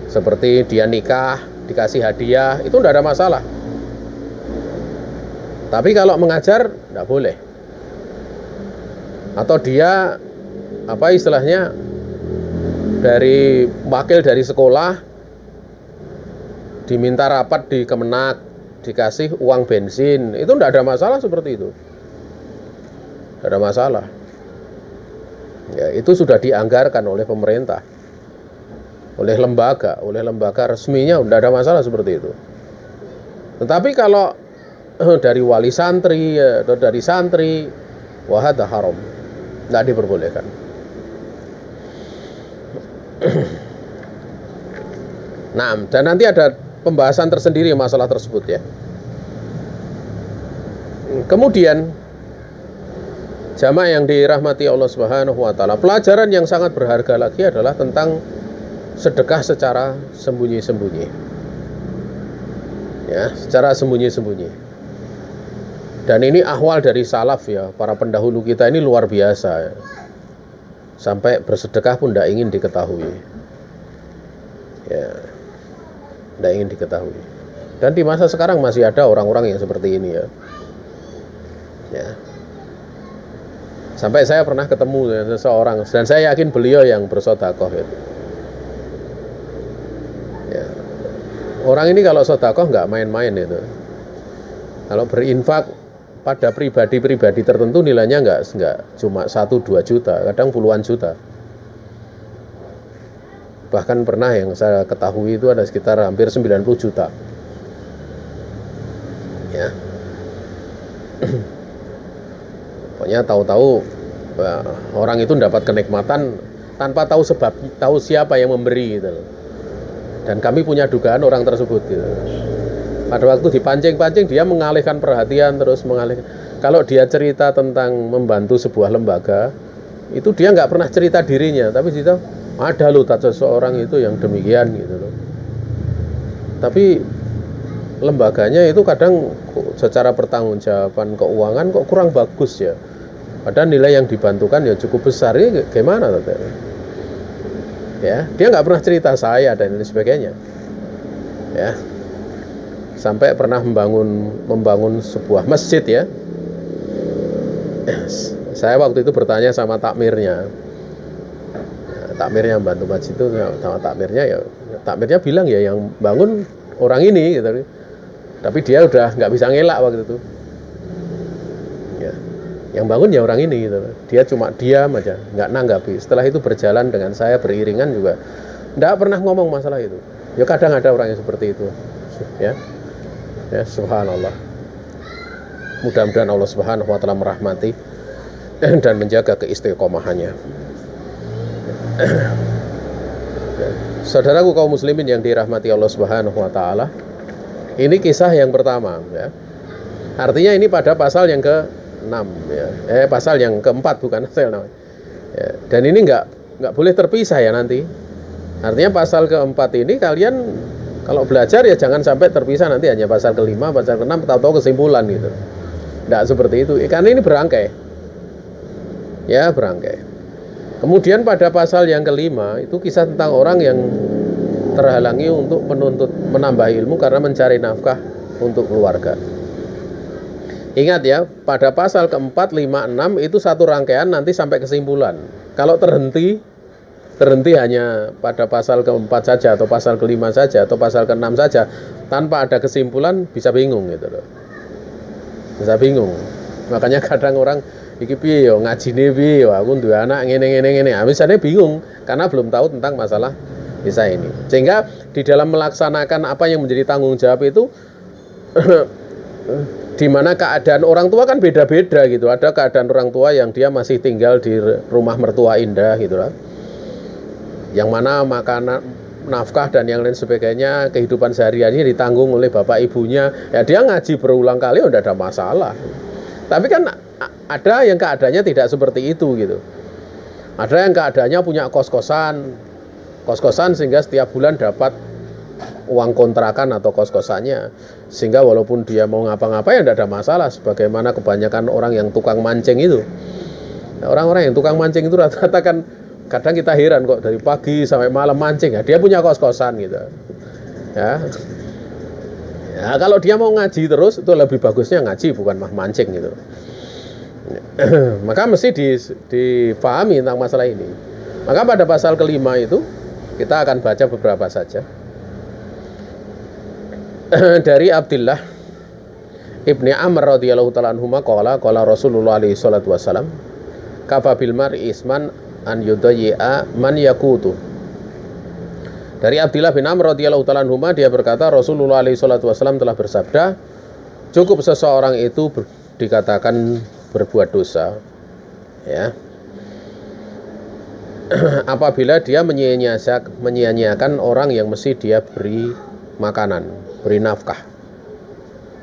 Seperti dia nikah, dikasih hadiah, itu tidak ada masalah. Tapi kalau mengajar, tidak boleh. Atau dia, apa istilahnya, dari wakil dari sekolah, diminta rapat di Kemenak, dikasih uang bensin, itu tidak ada masalah seperti itu. Tidak ada masalah. Ya, itu sudah dianggarkan oleh pemerintah, oleh lembaga resminya, tidak ada masalah seperti itu. Tetapi kalau dari wali santri atau dari santri, wahada haram, tidak diperbolehkan. Nah, dan nanti ada pembahasan tersendiri masalah tersebut ya. Kemudian jamaah yang dirahmati Allah Subhanahu wa taala, pelajaran yang sangat berharga lagi adalah tentang sedekah secara sembunyi-sembunyi. Ya, secara sembunyi-sembunyi. Dan ini ahwal dari salaf ya, para pendahulu kita ini luar biasa ya. Sampai bersedekah pun tidak ingin diketahui. Ya, tidak ingin diketahui. Dan di masa sekarang masih ada orang-orang yang seperti ini ya. Ya. Sampai saya pernah ketemu dengan seseorang, dan saya yakin beliau yang bersedekah itu. Ya. Orang ini kalau sedekah nggak main-main itu. Kalau berinfak pada pribadi-pribadi tertentu nilainya nggak cuma 1-2 juta, kadang puluhan juta. Bahkan pernah yang saya ketahui itu ada sekitar hampir 90 juta. Ya. Pokoknya tahu-tahu orang itu dapat kenikmatan tanpa tahu siapa yang memberi gitu. Dan kami punya dugaan orang tersebut gitu. Pada waktu dipancing-pancing dia mengalihkan perhatian, terus mengalihkan. Kalau dia cerita tentang membantu sebuah lembaga, itu dia nggak pernah cerita dirinya, tapi cerita ada loh seseorang itu yang demikian gitu loh. Tapi lembaganya itu kadang secara pertanggungjawaban keuangan kok kurang bagus ya. Padahal nilai yang dibantukan ya cukup besar. Ini gimana tante? Ya, dia nggak pernah cerita saya dan lain sebagainya. Ya. Sampai pernah membangun sebuah masjid ya. Saya waktu itu bertanya sama takmirnya. Takmirnya bantu masjid itu, sama takmirnya bilang ya yang bangun orang ini gitu. Tapi dia udah nggak bisa ngelak waktu itu. Ya. Yang bangun ya orang ini gitu. Dia cuma diam aja, nggak nanggapi. Setelah itu berjalan dengan saya beriringan juga nggak pernah ngomong masalah itu. Ya kadang ada orang yang seperti itu. Ya. Ya, subhanallah. Mudah-mudahan Allah Subhanahu wa taala merahmati dan menjaga keistiqomahannya. Saudaraku kaum muslimin yang dirahmati Allah Subhanahu wa taala, ini kisah yang pertama ya. Artinya ini pada pasal yang ke-6 ya. Pasal yang ke-4 bukan pasal namanya. Ya, dan ini enggak boleh terpisah ya nanti. Artinya pasal ke-4 ini kalian kalau belajar ya jangan sampai terpisah, nanti hanya pasal ke-5, pasal ke-6 tahu-tahu kesimpulan gitu. Enggak seperti itu. Karena ini berangkai. Ya, berangkai. Kemudian pada pasal yang ke-5 itu kisah tentang orang yang terhalangi untuk menambah ilmu karena mencari nafkah untuk keluarga. Ingat ya, pada pasal ke-4, 5, 6 itu satu rangkaian nanti sampai kesimpulan. Kalau terhenti terhenti hanya pada pasal keempat saja atau pasal kelima saja atau pasal keenam saja tanpa ada kesimpulan, bisa bingung gitu loh. Bisa bingung. Makanya kadang orang iki piye yo ngajine piye yo aku duwe anak ngene. Misalnya bingung karena belum tahu tentang masalah bisa ini. Sehingga di dalam melaksanakan apa yang menjadi tanggung jawab itu di mana keadaan orang tua kan beda-beda gitu. Ada keadaan orang tua yang dia masih tinggal di rumah mertua indah gitu lah. Yang mana makanan, nafkah dan yang lain sebagainya, kehidupan sehari-hari ditanggung oleh bapak ibunya. Ya dia ngaji berulang kali udah ada masalah. Tapi kan ada yang keadaannya tidak seperti itu gitu. Ada yang keadaannya punya kos-kosan sehingga setiap bulan dapat uang kontrakan atau kos-kosannya, sehingga walaupun dia mau ngapa-ngapain tidak ada masalah. Sebagaimana kebanyakan orang yang tukang mancing itu, orang-orang yang tukang mancing itu rata-rata kan kadang kita heran kok dari pagi sampai malam mancing ya, dia punya kos-kosan gitu ya. Ya kalau dia mau ngaji terus itu lebih bagusnya ngaji bukan mancing gitu. Maka mesti difahami tentang masalah ini. Maka pada pasal kelima itu kita akan baca beberapa saja. Dari Abdullah Ibni Amr radhiyallahu ta'ala anhuma qala Rasulullah alaihi salatu wasallam kafa bil mar'i isman an yudayya man yakutu. Dari Abdullah bin Amr radhiyallahu ta'ala anhuma, dia berkata Rasulullah alaihi salatu wasallam telah bersabda, cukup seseorang itu dikatakan berbuat dosa ya apabila dia menyia-nyiakan orang yang mesti dia beri makanan, beri nafkah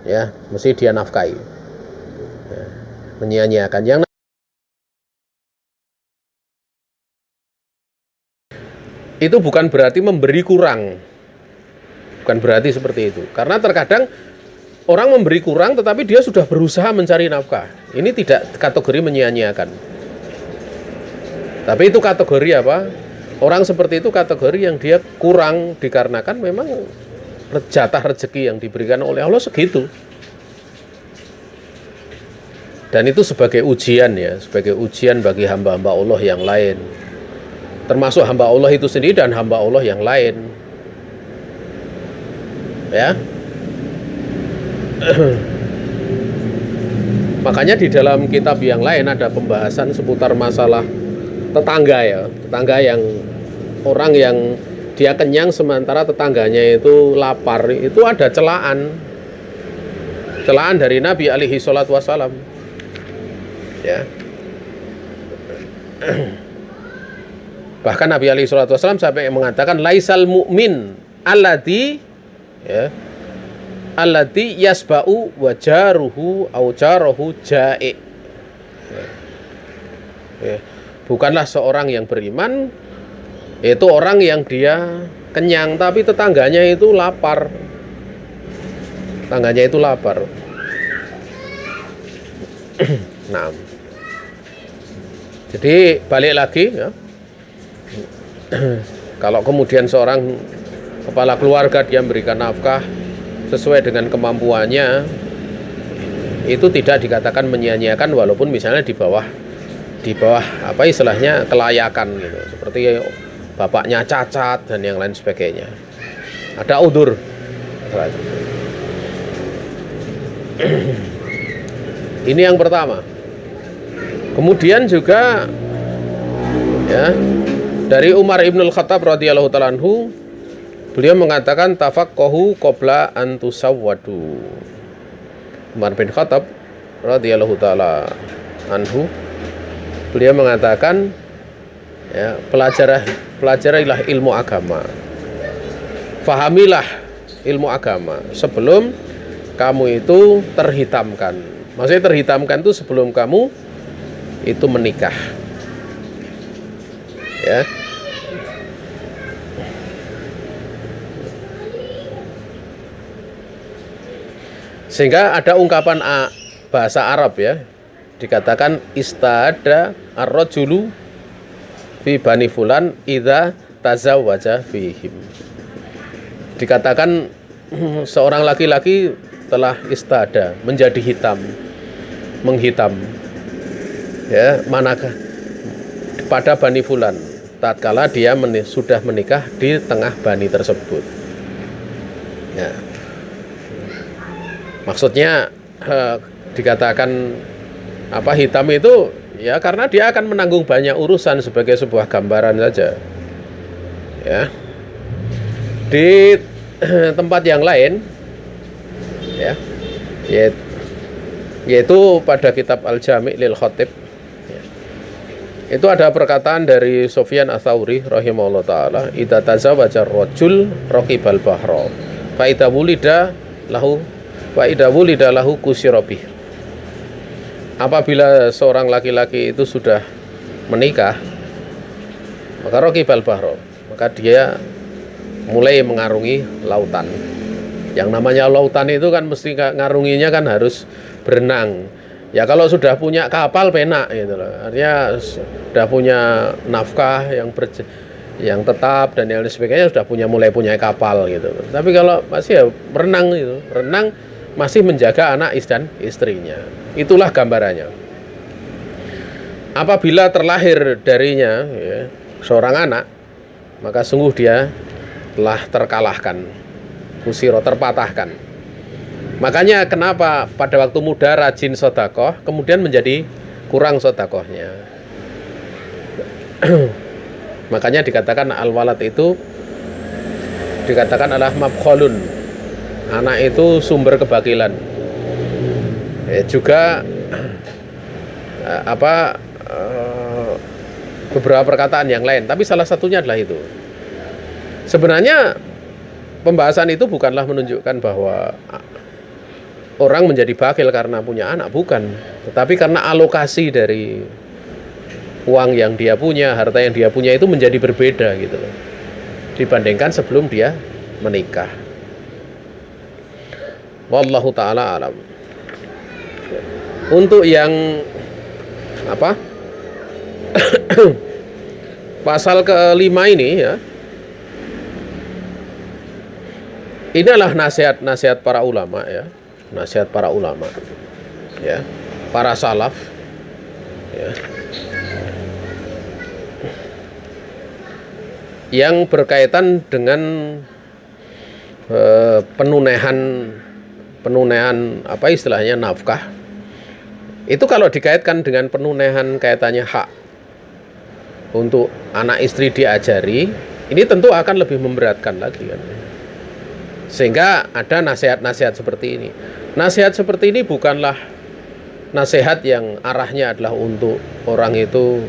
ya, mesti dia nafkahi ya, menyia-nyiakan. Yang itu bukan berarti memberi kurang, bukan berarti seperti itu, karena terkadang orang memberi kurang tetapi dia sudah berusaha mencari nafkah. Ini tidak kategori menyia-nyiakan. Tapi itu kategori apa? Orang seperti itu kategori yang dia kurang dikarenakan memang jatah rezeki yang diberikan oleh Allah segitu. Dan itu sebagai ujian ya, sebagai ujian bagi hamba-hamba Allah yang lain. Termasuk hamba Allah itu sendiri dan hamba Allah yang lain. Ya. Makanya di dalam kitab yang lain ada pembahasan seputar masalah tetangga ya, tetangga yang orang yang dia kenyang sementara tetangganya itu lapar. Itu ada celaan dari Nabi alaihi salatu wasalam ya. Bahkan Nabi alaihi salatu wasalam sampai mengatakan laisal mu'min alladzi ya, allati yasba'u wa jaruhu au jaruhu ja'i. Ya. Bukanlah seorang yang beriman itu orang yang dia kenyang tapi tetangganya itu lapar. Tetangganya itu lapar. Nah. Jadi balik lagi ya. Kalau kemudian seorang kepala keluarga dia memberikan nafkah sesuai dengan kemampuannya, itu tidak dikatakan menyia-nyiakan walaupun misalnya di bawah apa istilahnya kelayakan gitu, seperti bapaknya cacat dan yang lain sebagainya, ada udzur. Ini yang pertama. Kemudian juga ya, dari Umar Ibnul Khattab radhiyallahu ta'ala anhu, beliau mengatakan tafaqqahu qabla an tusawwadu. Umar bin Khattab radhiyallahu ta'ala anhu, beliau mengatakan ya, pelajarilah ilmu agama. Fahamilah ilmu agama sebelum kamu itu terhitamkan. Maksudnya terhitamkan itu sebelum kamu itu menikah. Ya. Sehingga ada ungkapan bahasa Arab ya, dikatakan istada ar-rajulu fi bani fulan idza tazawwaja fihim. Dikatakan seorang laki-laki telah istada, menjadi hitam, menghitam. Ya, manakah pada bani fulan, tatkala dia sudah menikah di tengah bani tersebut. Ya. Maksudnya dikatakan hitam itu ya karena dia akan menanggung banyak urusan sebagai sebuah gambaran saja. Ya. Di tempat yang lain ya, yaitu pada kitab Al-Jami' lil Khatib ya, itu ada perkataan dari Sufyan Ats-Tsauri rahimahullah taala, idza tazawaja ar-rajul raqibal bahra fa idza wulida lahu kusirabih. Apabila seorang laki-laki itu sudah menikah, maka raqibal bahra, maka dia mulai mengarungi lautan. Yang namanya lautan itu kan mesti ngarunginya kan harus berenang. Ya kalau sudah punya kapal penak gitu loh. Artinya sudah punya nafkah yang tetap dan yang sebagainya, sudah mulai punya kapal gitu loh. Tapi kalau masih ya berenang gitu, renang masih menjaga anak dan istrinya. Itulah gambarannya. Apabila terlahir darinya ya, seorang anak, maka sungguh dia telah terkalahkan, kusiro, terpatahkan. Makanya kenapa pada waktu muda rajin sedekah, kemudian menjadi kurang sedekahnya. Makanya dikatakan al-walad itu dikatakan adalah mabkholun. Anak itu sumber kebakilan. Juga beberapa perkataan yang lain, tapi salah satunya adalah itu. Sebenarnya pembahasan itu bukanlah menunjukkan bahwa orang menjadi bakil karena punya anak, bukan. Tetapi karena alokasi dari uang yang dia punya, harta yang dia punya itu menjadi berbeda gitu loh, dibandingkan sebelum dia menikah. Wallahu ta'ala alam. Untuk yang pasal ke-5 ini ya, ini adalah nasihat para ulama ya, nasihat para ulama ya, para salaf ya, yang berkaitan dengan penunaian istilahnya nafkah. Itu kalau dikaitkan dengan penunaian kaitannya hak untuk anak istri diajari, ini tentu akan lebih memberatkan lagi kan. Sehingga ada nasihat-nasihat seperti ini. Nasihat seperti ini bukanlah nasihat yang arahnya adalah untuk orang itu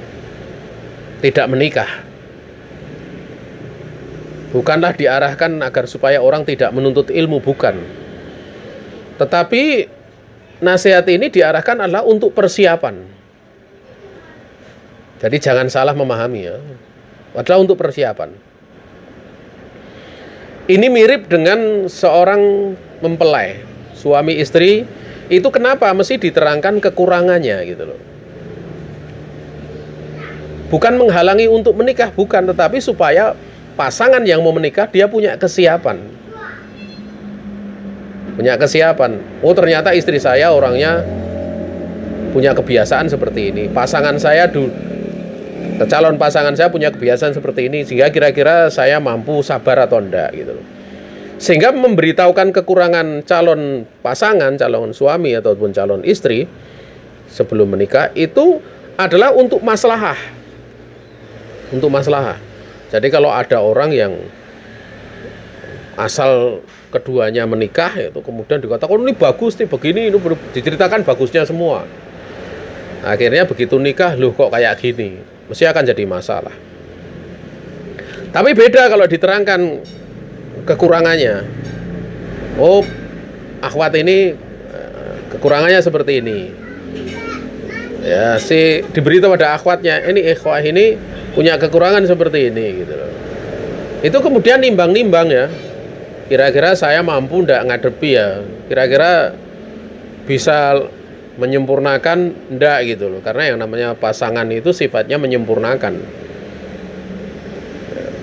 tidak menikah. Bukanlah diarahkan agar supaya orang tidak menuntut ilmu, bukan. Tetapi nasihat ini diarahkan adalah untuk persiapan. Jadi jangan salah memahami ya. Adalah untuk persiapan. Ini mirip dengan seorang mempelai, suami istri, itu kenapa mesti diterangkan kekurangannya gitu loh. Bukan menghalangi untuk menikah, bukan, tetapi supaya pasangan yang mau menikah dia punya kesiapan. Punya kesiapan. Oh, ternyata istri saya orangnya punya kebiasaan seperti ini. Calon pasangan saya punya kebiasaan seperti ini, sehingga kira-kira saya mampu sabar atau enggak gitu loh. Sehingga memberitahukan kekurangan calon pasangan, calon suami ataupun calon istri sebelum menikah itu adalah untuk maslahah. Untuk maslahah. Jadi kalau ada orang yang asal keduanya menikah itu kemudian dikatakan ini bagus nih, begini, ini diceritakan bagusnya semua. Akhirnya begitu nikah, loh kok kayak gini, mesti akan jadi masalah. Tapi beda kalau diterangkan kekurangannya. Oh, akhwat ini kekurangannya seperti ini. Ya, diberitahu pada akhwatnya, ini ikhwah ini punya kekurangan seperti ini gitu loh. Itu kemudian nimbang-nimbang ya. Kira-kira saya mampu enggak ngadepi ya. Kira-kira bisa menyempurnakan enggak gitu loh. Karena yang namanya pasangan itu sifatnya menyempurnakan.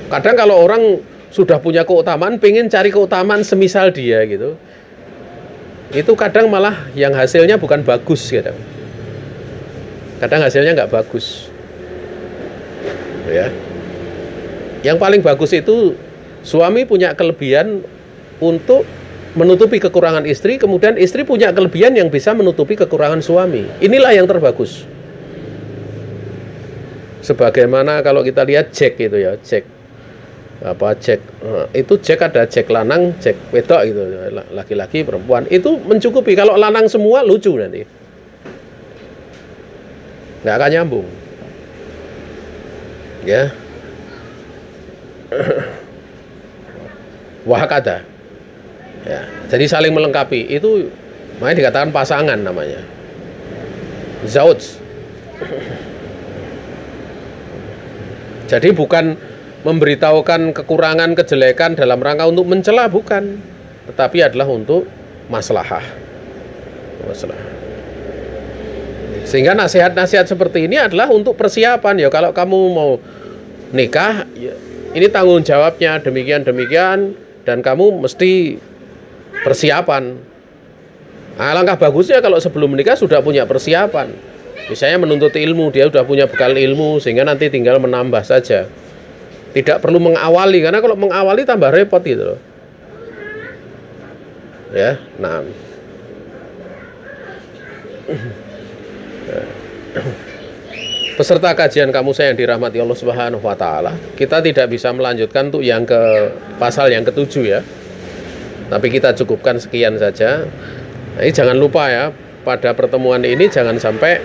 Kadang kalau orang sudah punya keutamaan, pengen cari keutamaan semisal dia gitu, itu kadang malah yang hasilnya bukan bagus kadang. Kadang hasilnya nggak bagus ya. Yang paling bagus itu suami punya kelebihan untuk menutupi kekurangan istri, kemudian istri punya kelebihan yang bisa menutupi kekurangan suami. Inilah yang terbagus. Sebagaimana kalau kita lihat Jack itu ya, Jack itu Jack, ada Jack lanang, Jack wedok gitu, laki-laki, perempuan, itu mencukupi. Kalau lanang semua lucu nanti, nggak akan nyambung ya. Wahakada ya, jadi saling melengkapi, itu makanya dikatakan pasangan namanya, zauj. Jadi bukan memberitahukan kekurangan, kejelekan dalam rangka untuk mencela, bukan, tetapi adalah untuk maslahah. Sehingga nasihat-nasihat seperti ini adalah untuk persiapan ya. Kalau kamu mau nikah ya, ini tanggung jawabnya demikian dan kamu mesti persiapan. Alangkah bagusnya kalau sebelum menikah sudah punya persiapan. Misalnya menuntut ilmu, dia sudah punya bekal ilmu sehingga nanti tinggal menambah saja. Tidak perlu mengawali, karena kalau mengawali tambah repot gitu loh. Ya, nah. Peserta kajian kamu saya yang dirahmati Allah Subhanahu wa taala, kita tidak bisa melanjutkan untuk yang ke pasal yang ke-7 ya. Tapi kita cukupkan sekian saja. Nah, ini jangan lupa ya, pada pertemuan ini jangan sampai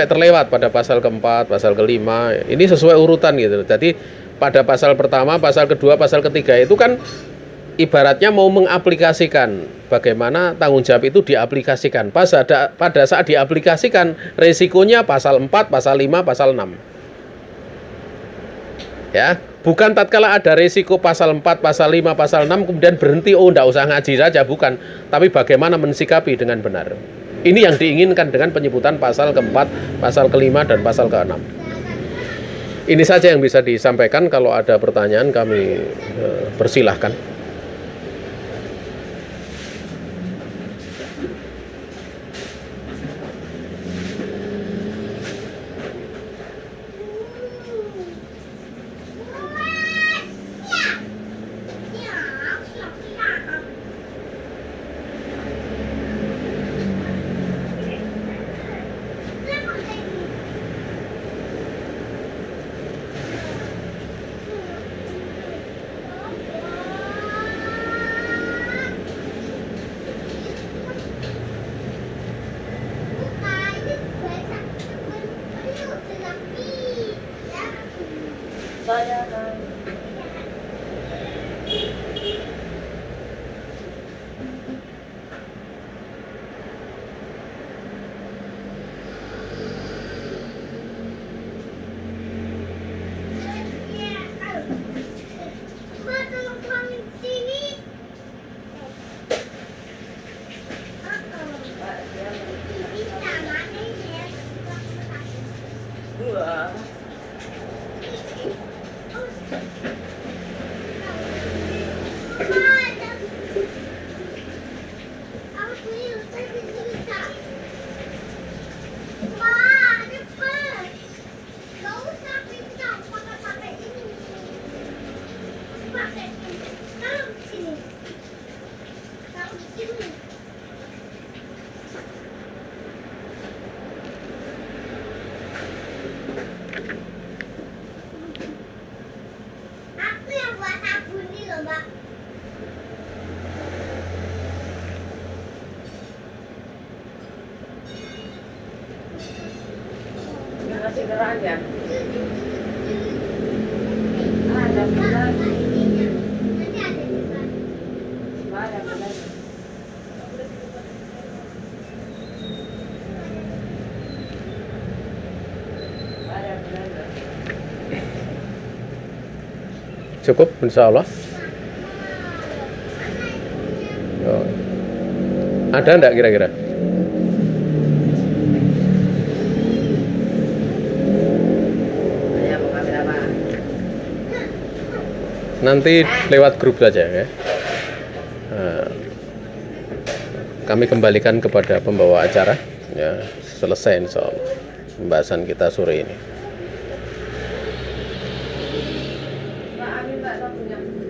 terlewat pada pasal ke-4, pasal ke-5. Ini sesuai urutan gitu. Jadi pada pasal pertama, pasal kedua, pasal ketiga itu kan ibaratnya mau mengaplikasikan bagaimana tanggung jawab itu diaplikasikan. Pada saat diaplikasikan, resikonya pasal 4, pasal 5, pasal 6. Ya, bukan tatkala ada resiko pasal 4, pasal 5, pasal 6 kemudian berhenti, oh enggak usah ngaji saja, bukan. Tapi bagaimana mensikapi dengan benar. Ini yang diinginkan dengan penyebutan pasal ke-4, pasal ke-5, dan pasal ke-6. Ini saja yang bisa disampaikan. Kalau ada pertanyaan kami persilahkan. Cukup, insya Allah. Oh. Ada enggak kira-kira? Nanti lewat grup saja ya. Kami kembalikan kepada pembawa acara ya, selesai insya Allah pembahasan kita sore ini. satunya.